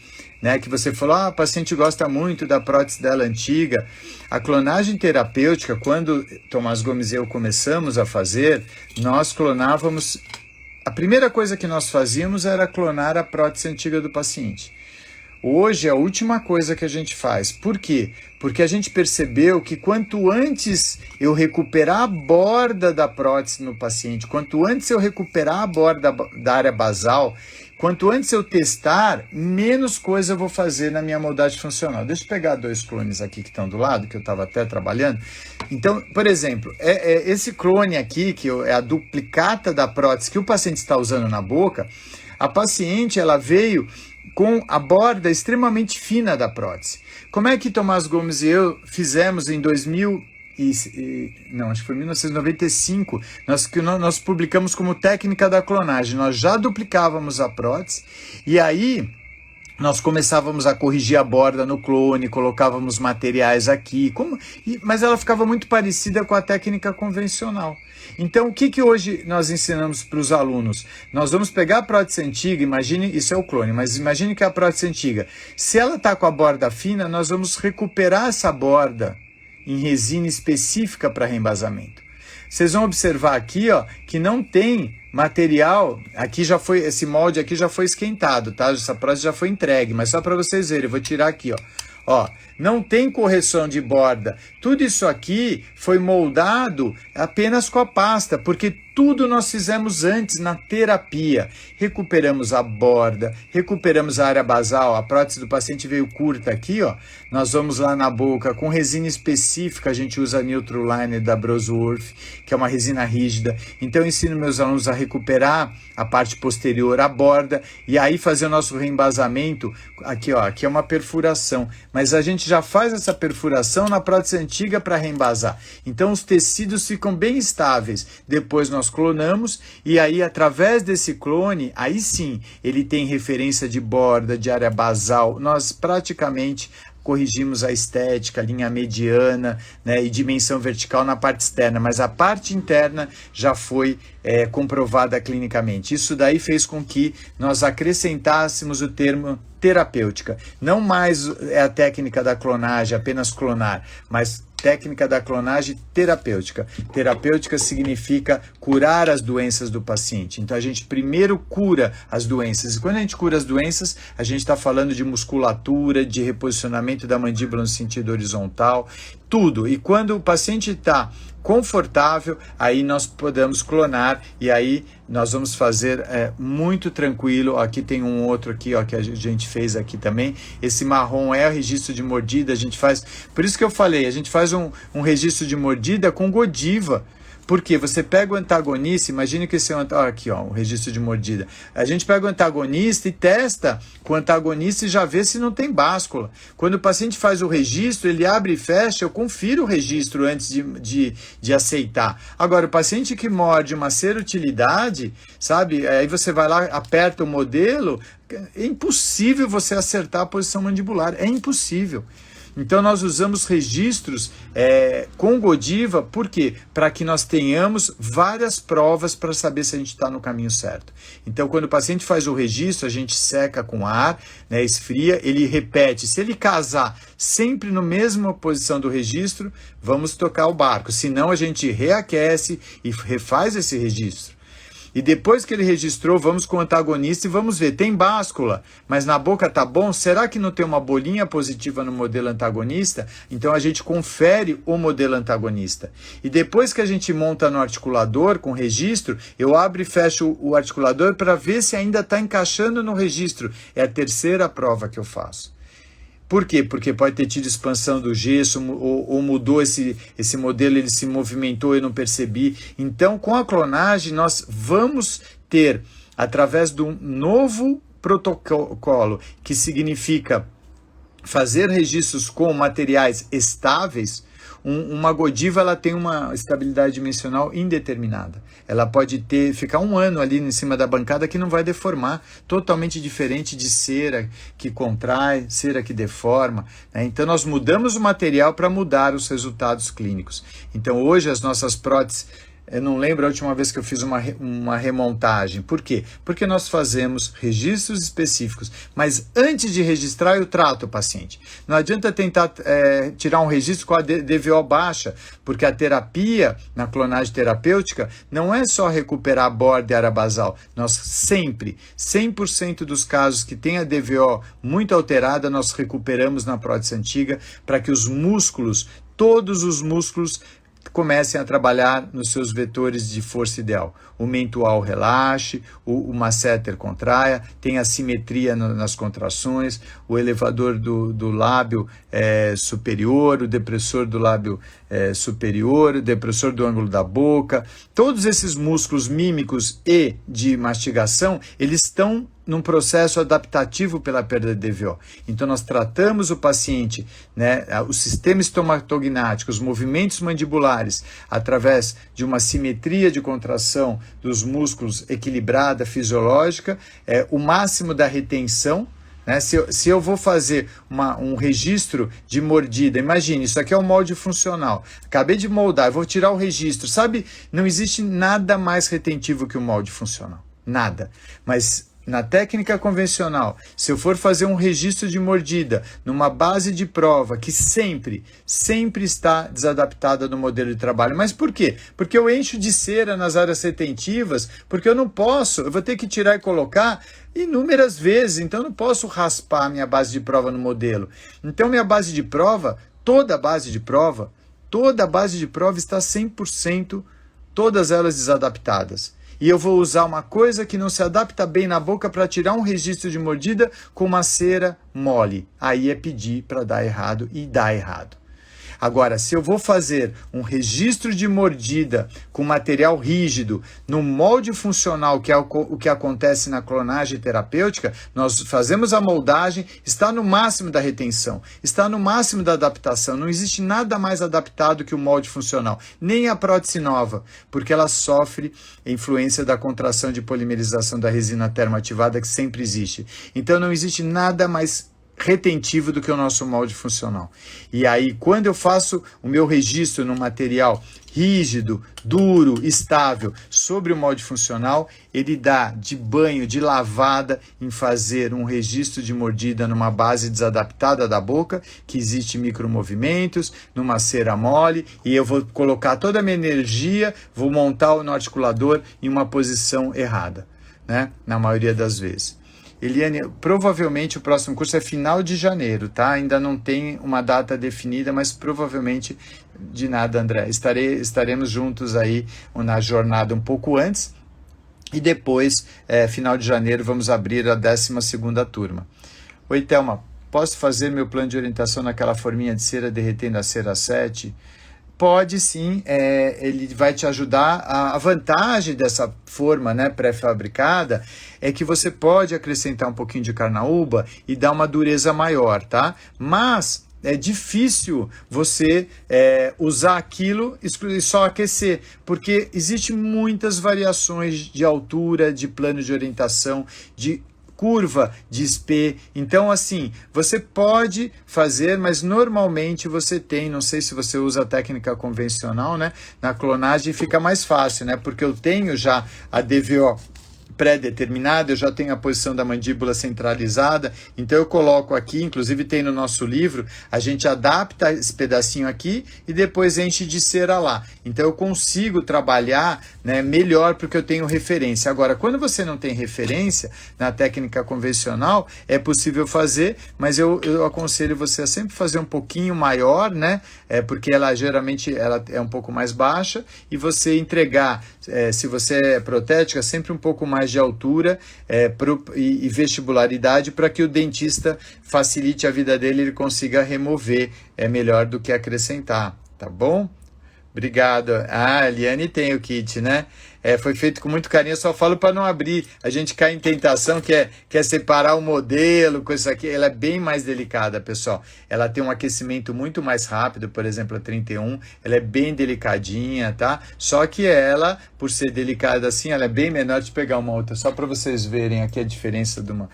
né, que você falou, a paciente gosta muito da prótese dela antiga. A clonagem terapêutica, quando Tomás Gomes e eu começamos a fazer, nós clonávamos. A primeira coisa que nós fazíamos era clonar a prótese antiga do paciente. Hoje é a última coisa que a gente faz. Por quê? Porque a gente percebeu que quanto antes eu recuperar a borda da prótese no paciente, quanto antes eu recuperar a borda da área basal, quanto antes eu testar, menos coisa eu vou fazer na minha moldagem funcional. Deixa eu pegar 2 clones aqui que estão do lado, que eu estava até trabalhando. Então, por exemplo, esse clone aqui, que é a duplicata da prótese que o paciente está usando na boca, a paciente ela veio com a borda extremamente fina da prótese. Como é que Tomás Gomes e eu fizemos em 1995, nós publicamos como técnica da clonagem. Nós já duplicávamos a prótese e aí nós começávamos a corrigir a borda no clone, colocávamos materiais aqui, mas ela ficava muito parecida com a técnica convencional. Então, o que hoje nós ensinamos para os alunos? Nós vamos pegar a prótese antiga, imagine, isso é o clone, mas imagine que a prótese antiga, se ela está com a borda fina, nós vamos recuperar essa borda em resina específica para reembasamento. Vocês vão observar aqui, ó, que não tem material, aqui já foi, esse molde aqui já foi esquentado, tá? Essa prótese já foi entregue, mas só para vocês verem, eu vou tirar aqui, ó. Ó, não tem correção de borda. Tudo isso aqui foi moldado apenas com a pasta, porque tudo nós fizemos antes na terapia. Recuperamos a borda, recuperamos a área basal, a prótese do paciente veio curta aqui, ó. Nós vamos lá na boca, com resina específica, a gente usa a Neutroliner da Brosworth, que é uma resina rígida. Então eu ensino meus alunos a recuperar a parte posterior, a borda, e aí fazer o nosso reembasamento. Aqui, ó, aqui é uma perfuração, mas a gente já faz essa perfuração na prótese antiga para reembasar. Então os tecidos ficam bem estáveis. Depois nós clonamos e aí através desse clone, aí sim, ele tem referência de borda, de área basal. Nós praticamente corrigimos a estética, a linha mediana, né, e dimensão vertical na parte externa, mas a parte interna já foi comprovada clinicamente. Isso daí fez com que nós acrescentássemos o termo terapêutica. Não mais é a técnica da clonagem, apenas clonar, mas técnica da clonagem terapêutica. Terapêutica significa curar as doenças do paciente. Então a gente primeiro cura as doenças. E quando a gente cura as doenças, a gente está falando de musculatura, de reposicionamento da mandíbula no sentido horizontal, tudo. E quando o paciente está confortável, aí nós podemos clonar e aí nós vamos fazer muito tranquilo. Aqui tem um outro aqui, ó, que a gente fez aqui também. Esse marrom é o registro de mordida, a gente faz, por isso que eu falei, a gente faz um registro de mordida com Godiva. Porque você pega o antagonista, imagine que esse é aqui, ó, o registro de mordida. A gente pega o antagonista e testa com o antagonista e já vê se não tem báscula. Quando o paciente faz o registro, ele abre e fecha, eu confiro o registro antes de aceitar. Agora, o paciente que morde uma serutilidade, sabe, aí você vai lá, aperta o modelo, é impossível você acertar a posição mandibular, é impossível. Então nós usamos registros com Godiva, por quê? Para que nós tenhamos várias provas para saber se a gente está no caminho certo. Então quando o paciente faz o registro, a gente seca com ar, né, esfria, ele repete. Se ele casar sempre na mesma posição do registro, vamos tocar o barco. Senão a gente reaquece e refaz esse registro. E depois que ele registrou, vamos com o antagonista e vamos ver, tem báscula, mas na boca tá bom? Será que não tem uma bolinha positiva no modelo antagonista? Então a gente confere o modelo antagonista. E depois que a gente monta no articulador com registro, eu abro e fecho o articulador para ver se ainda está encaixando no registro. É a terceira prova que eu faço. Por quê? Porque pode ter tido expansão do gesso ou mudou esse modelo, ele se movimentou e eu não percebi. Então, com a clonagem, nós vamos ter, através de um novo protocolo, que significa fazer registros com materiais estáveis. Uma Godiva, ela tem uma estabilidade dimensional indeterminada. Ela pode ficar um ano ali em cima da bancada que não vai deformar, totalmente diferente de cera que contrai, cera que deforma, né? Então nós mudamos o material para mudar os resultados clínicos. Então hoje as nossas próteses, eu não lembro a última vez que eu fiz uma remontagem. Por quê? Porque nós fazemos registros específicos. Mas antes de registrar, eu trato o paciente. Não adianta tentar tirar um registro com a DVO baixa, porque a terapia, na clonagem terapêutica, não é só recuperar a borda e a área basal. Nós sempre, 100% dos casos que tem a DVO muito alterada, nós recuperamos na prótese antiga para que os músculos, todos os músculos, comecem a trabalhar nos seus vetores de força ideal. O mentual relaxe, o masseter contraia, tem assimetria nas contrações, o elevador do lábio superior, o depressor do lábio superior, o depressor do ângulo da boca. Todos esses músculos mímicos e de mastigação, eles estão num processo adaptativo pela perda de DVO. Então, nós tratamos o paciente, né, o sistema estomatognático, os movimentos mandibulares, através de uma simetria de contração dos músculos equilibrada, fisiológica, o máximo da retenção. Né? Se eu vou fazer um registro de mordida, imagine, isso aqui é um molde funcional. Acabei de moldar, eu vou tirar o registro. Sabe, não existe nada mais retentivo que o molde funcional. Nada. Mas na técnica convencional, se eu for fazer um registro de mordida numa base de prova que sempre está desadaptada no modelo de trabalho. Mas por quê? Porque eu encho de cera nas áreas retentivas, porque eu não posso, eu vou ter que tirar e colocar inúmeras vezes, então eu não posso raspar a minha base de prova no modelo. Então minha base de prova, toda a base de prova está 100%, todas elas desadaptadas. E eu vou usar uma coisa que não se adapta bem na boca para tirar um registro de mordida com uma cera mole. Aí é pedir para dar errado e dá errado. Agora, se eu vou fazer um registro de mordida com material rígido, no molde funcional, que é o que acontece na clonagem terapêutica, nós fazemos a moldagem, está no máximo da retenção, está no máximo da adaptação. Não existe nada mais adaptado que o molde funcional, nem a prótese nova, porque ela sofre influência da contração de polimerização da resina termoativada que sempre existe. Então não existe nada mais retentivo do que o nosso molde funcional. E aí, quando eu faço o meu registro no material rígido, duro, estável, sobre o molde funcional, ele dá de banho, de lavada, em fazer um registro de mordida numa base desadaptada da boca, que existe micromovimentos, numa cera mole, e eu vou colocar toda a minha energia, vou montar no articulador em uma posição errada, né? Na maioria das vezes. Eliane, provavelmente o próximo curso é final de janeiro, tá? Ainda não tem uma data definida, mas provavelmente de nada, André. Estaremos juntos aí na jornada um pouco antes e depois, final de janeiro, vamos abrir a 12ª turma. Oi, Thelma, posso fazer meu plano de orientação naquela forminha de cera derretendo a cera 7? Pode sim, ele vai te ajudar. A vantagem dessa forma, né, pré-fabricada é que você pode acrescentar um pouquinho de carnaúba e dar uma dureza maior, tá? Mas é difícil você usar aquilo e só aquecer, porque existem muitas variações de altura, de plano de orientação, de curva de SP. Então, assim, você pode fazer, mas normalmente você tem, não sei se você usa a técnica convencional, né? Na clonagem fica mais fácil, né? Porque eu tenho já a DVO pré-determinada, eu já tenho a posição da mandíbula centralizada, então eu coloco aqui, inclusive tem no nosso livro, a gente adapta esse pedacinho aqui e depois enche de cera lá. Então eu consigo trabalhar, né, melhor porque eu tenho referência. Agora, quando você não tem referência na técnica convencional, é possível fazer, mas eu aconselho você a sempre fazer um pouquinho maior, né, porque ela geralmente ela é um pouco mais baixa, e você entregar, se você é protética, sempre um pouco mais de altura e vestibularidade, para que o dentista facilite a vida dele, ele consiga remover, melhor do que acrescentar, tá bom? Obrigado. Ah, a Eliane tem o kit, né? Foi feito com muito carinho, eu só falo para não abrir. A gente cai em tentação, quer separar o modelo com isso aqui. Ela é bem mais delicada, pessoal. Ela tem um aquecimento muito mais rápido, por exemplo, a 31. Ela é bem delicadinha, tá? Só que ela, por ser delicada assim, ela é bem menor. De pegar uma outra, só para vocês verem aqui a diferença de uma...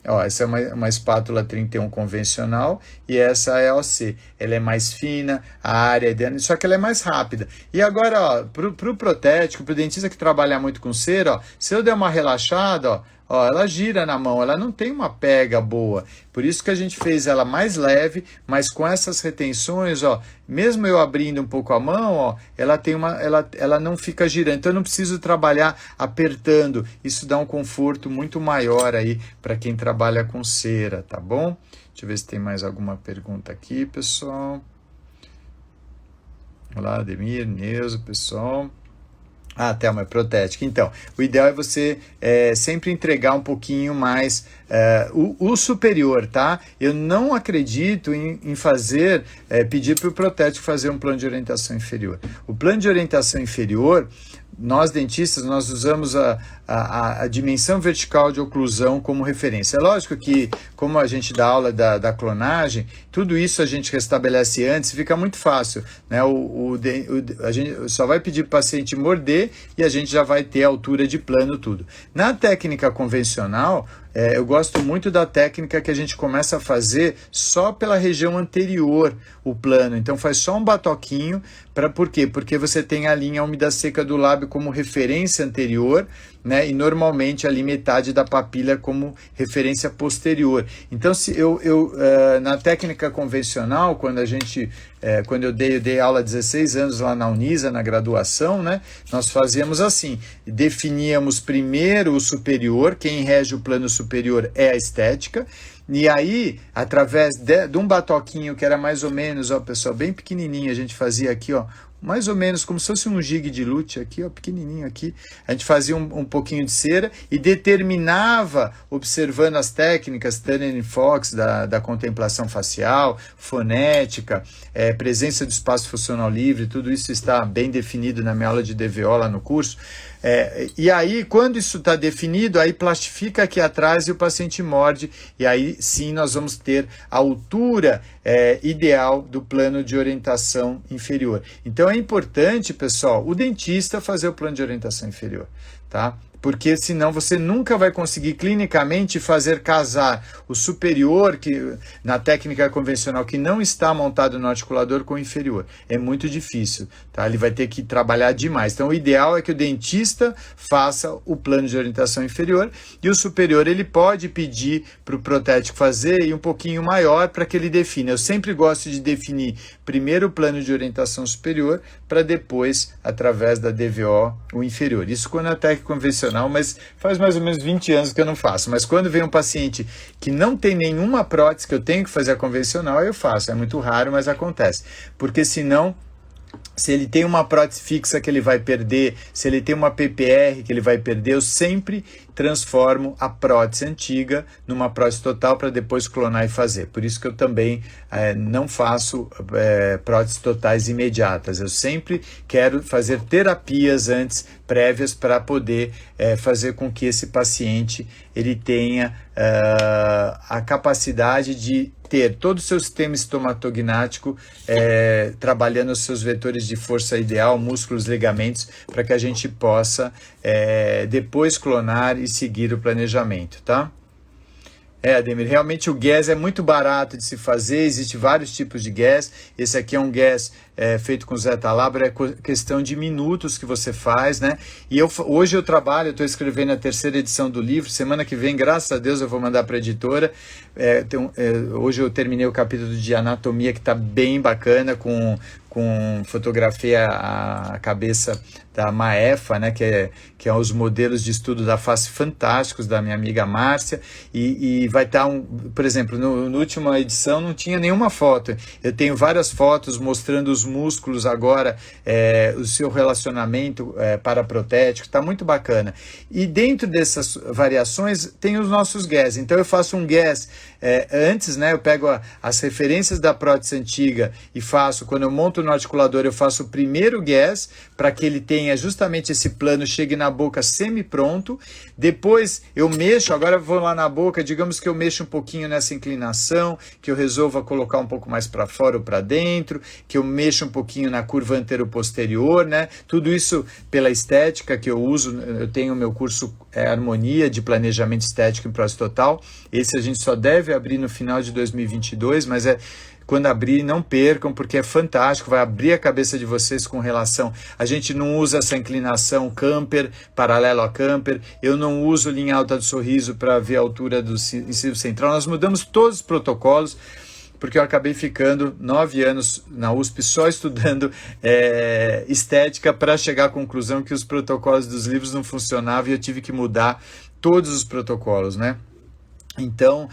Ó, essa é uma espátula 31 convencional e essa é a OC. Ela é mais fina, a área é dentro, só que ela é mais rápida. E agora, ó, pro protético, pro dentista que trabalha muito com cera, ó, se eu der uma relaxada, ó, ela gira na mão, ela não tem uma pega boa. Por isso que a gente fez ela mais leve, mas com essas retenções, ó, mesmo eu abrindo um pouco a mão, ó, ela não fica girando. Então eu não preciso trabalhar apertando. Isso dá um conforto muito maior aí para quem trabalha com cera, tá bom? Deixa eu ver se tem mais alguma pergunta aqui, pessoal. Olá, Ademir, Neuza, pessoal. Ah, Thelma, é protética. Então, o ideal é você sempre entregar um pouquinho mais o superior, tá? Eu não acredito em fazer, pedir para o protético fazer um plano de orientação inferior. O plano de orientação inferior, nós dentistas, nós usamos a dimensão vertical de oclusão como referência. É lógico que, como a gente dá aula da clonagem, tudo isso a gente restabelece antes, fica muito fácil, né? A gente só vai pedir para o paciente morder e a gente já vai ter a altura de plano, tudo. Na técnica convencional, eu gosto muito da técnica que a gente começa a fazer só pela região anterior, o plano. Então faz só um batoquinho, por quê? Porque você tem a linha úmida seca do lábio como referência anterior, né? E normalmente ali metade da papila como referência posterior. Então na técnica convencional, quando eu dei aula há 16 anos lá na Unisa, na graduação, né? Nós fazíamos assim, definíamos primeiro o superior, quem rege o plano superior é a estética, e aí, através de um batoquinho que era mais ou menos, ó, pessoal, bem pequenininho, a gente fazia aqui, ó, mais ou menos como se fosse um gig de lute aqui, ó, pequenininho aqui. A gente fazia um pouquinho de cera e determinava, observando as técnicas Turner e Fox da contemplação facial, fonética, presença do espaço funcional livre, tudo isso está bem definido na minha aula de DVO lá no curso. E aí, quando isso está definido, aí plastifica aqui atrás e o paciente morde, e aí sim nós vamos ter a altura ideal do plano de orientação inferior. Então é importante, pessoal, o dentista fazer o plano de orientação inferior, tá? Porque senão você nunca vai conseguir clinicamente fazer casar o superior, que na técnica convencional que não está montado no articulador, com o inferior. É muito difícil, tá? Ele vai ter que trabalhar demais. Então o ideal é que o dentista faça o plano de orientação inferior e o superior ele pode pedir para o protético fazer e um pouquinho maior para que ele defina. Eu sempre gosto de definir primeiro o plano de orientação superior para depois, através da DVO, o inferior. Isso quando a técnica convencional, mas faz mais ou menos 20 anos que eu não faço. Mas quando vem um paciente que não tem nenhuma prótese, que eu tenho que fazer a convencional, eu faço. É muito raro, mas acontece. Porque senão, se ele tem uma prótese fixa que ele vai perder, se ele tem uma PPR que ele vai perder, eu sempre transformo a prótese antiga numa prótese total para depois clonar e fazer. Por isso que eu também não faço próteses totais imediatas. Eu sempre quero fazer terapias antes, prévias, para poder fazer com que esse paciente ele tenha a capacidade de ter todo o seu sistema estomatognático trabalhando os seus vetores de força ideal, músculos, ligamentos, para que a gente possa depois clonar e seguir o planejamento, tá? Ademir, realmente o gas é muito barato de se fazer, existem vários tipos de gas. Esse aqui é um gas feito com Zeta Labra, é questão de minutos que você faz, né? E hoje eu trabalho, eu estou escrevendo a 3ª edição do livro, semana que vem, graças a Deus, eu vou mandar para a editora. Hoje eu terminei o capítulo de anatomia, que está bem bacana, com fotografia a cabeça da Maefa, né, que é os modelos de estudo da face fantásticos da minha amiga Márcia, e vai estar, por exemplo, na última edição não tinha nenhuma foto, eu tenho várias fotos mostrando os músculos agora, o seu relacionamento paraprotético, está muito bacana. E dentro dessas variações tem os nossos gas, então eu faço um gas antes, né, eu pego as referências da prótese antiga e faço, quando eu monto no articulador, eu faço o primeiro gas para que ele tenha justamente esse plano, chegue na boca semi-pronto. Depois eu mexo, agora eu vou lá na boca, digamos que eu mexo um pouquinho nessa inclinação, que eu resolva colocar um pouco mais para fora ou para dentro, que eu mexo um pouquinho na curva anteroposterior, né? Tudo isso pela estética que eu uso, eu tenho o meu curso Harmonia de Planejamento Estético em Prótese Total. Esse a gente só deve abrir no final de 2022, mas quando abrir, não percam, porque é fantástico, vai abrir a cabeça de vocês com relação... A gente não usa essa inclinação camper, paralelo a camper, eu não uso linha alta do sorriso para ver a altura do incisivo central, nós mudamos todos os protocolos, porque eu acabei ficando 9 anos na USP só estudando estética para chegar à conclusão que os protocolos dos livros não funcionavam e eu tive que mudar todos os protocolos, né? Então,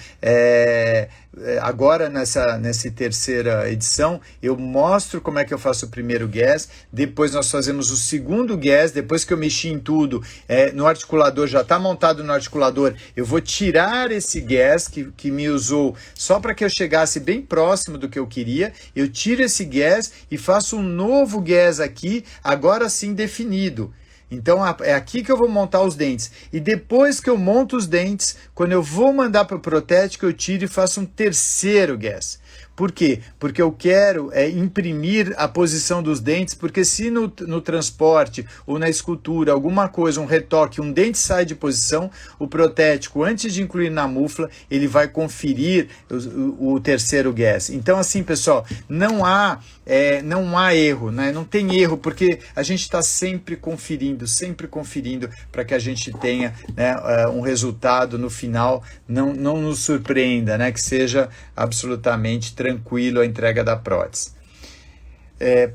agora nessa 3ª edição, eu mostro como é que eu faço o primeiro gas, depois nós fazemos o segundo gas, depois que eu mexi em tudo, no articulador, já está montado no articulador, eu vou tirar esse gas que me usou só para que eu chegasse bem próximo do que eu queria, eu tiro esse gas e faço um novo gas aqui, agora sim definido. Então é aqui que eu vou montar os dentes. E depois que eu monto os dentes, quando eu vou mandar para o protético, eu tiro e faço um terceiro gas. Por quê? Porque eu quero imprimir a posição dos dentes, porque se no transporte ou na escultura, alguma coisa, um retoque, um dente sai de posição, o protético, antes de incluir na mufla, ele vai conferir o terceiro gas. Então, assim, pessoal, não há erro, né? Não tem erro, porque a gente está sempre conferindo para que a gente tenha, né, um resultado no final, não nos surpreenda, né? Que seja absolutamente tranquilo a entrega da prótese.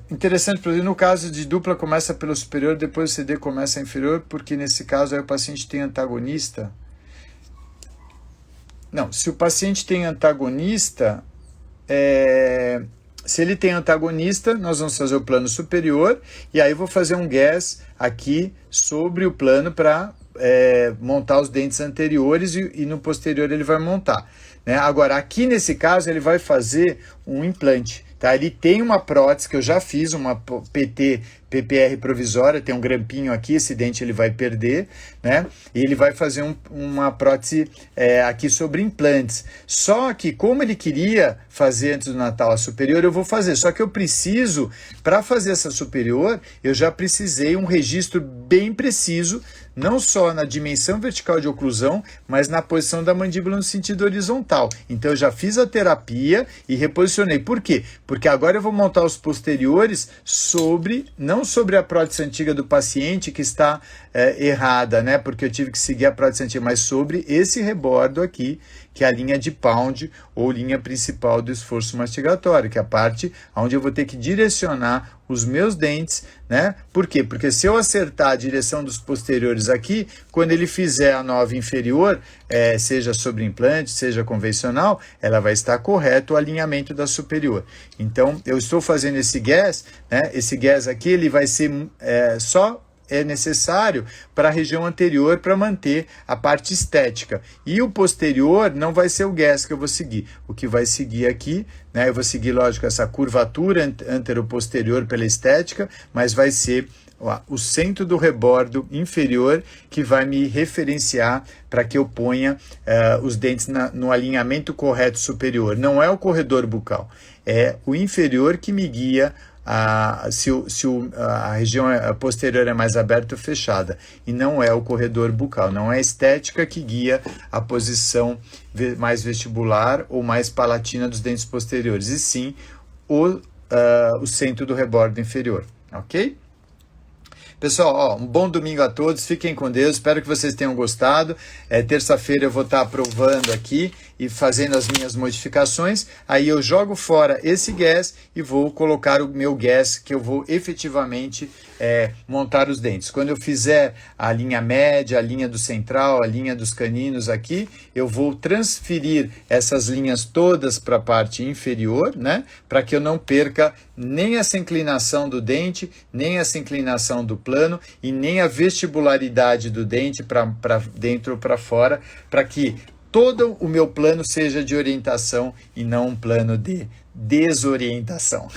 Interessante, no caso de dupla começa pelo superior, depois o CD começa inferior, porque nesse caso aí o paciente tem antagonista. Não, se o paciente tem antagonista, se ele tem antagonista, nós vamos fazer o plano superior, e aí eu vou fazer um gas aqui sobre o plano para montar os dentes anteriores e no posterior ele vai montar, né? Agora, aqui nesse caso, ele vai fazer um implante. Tá? Ele tem uma prótese que eu já fiz, uma PPR provisória, tem um grampinho aqui, esse dente ele vai perder, né? E ele vai fazer uma prótese aqui sobre implantes. Só que, como ele queria fazer antes do Natal a superior, eu vou fazer. Só que eu preciso, para fazer essa superior, eu já precisei um registro bem preciso, não só na dimensão vertical de oclusão, mas na posição da mandíbula no sentido horizontal. Então eu já fiz a terapia e reposicionei. Por quê? Porque agora eu vou montar os posteriores não sobre a prótese antiga do paciente que está errada, né? Porque eu tive que seguir a prótese antiga, mas sobre esse rebordo aqui, que é a linha de Pound ou linha principal do esforço mastigatório, que é a parte onde eu vou ter que direcionar os meus dentes, né? Por quê? Porque se eu acertar a direção dos posteriores aqui, quando ele fizer a nova inferior, seja sobre implante, seja convencional, ela vai estar correto o alinhamento da superior. Então, eu estou fazendo esse gas, né? Esse gas aqui, ele vai ser necessário para a região anterior para manter a parte estética. E o posterior não vai ser o gas que eu vou seguir. O que vai seguir aqui, né, eu vou seguir, lógico, essa curvatura antero-posterior pela estética, mas vai ser o centro do rebordo inferior que vai me referenciar para que eu ponha os dentes no alinhamento correto superior. Não é o corredor bucal, é o inferior que me guia se a região posterior é mais aberta ou fechada, e não é o corredor bucal, não é a estética que guia a posição mais vestibular ou mais palatina dos dentes posteriores, e sim o centro do rebordo inferior, ok? Pessoal, um bom domingo a todos, fiquem com Deus, espero que vocês tenham gostado. Terça-feira eu vou estar aprovando aqui e fazendo as minhas modificações, aí eu jogo fora esse gas e vou colocar o meu gas que eu vou efetivamente montar os dentes. Quando eu fizer a linha média, a linha do central, a linha dos caninos aqui, eu vou transferir essas linhas todas para a parte inferior, né? Para que eu não perca nem essa inclinação do dente, nem essa inclinação do plano e nem a vestibularidade do dente para dentro ou para fora, para que todo o meu plano seja de orientação e não um plano de desorientação.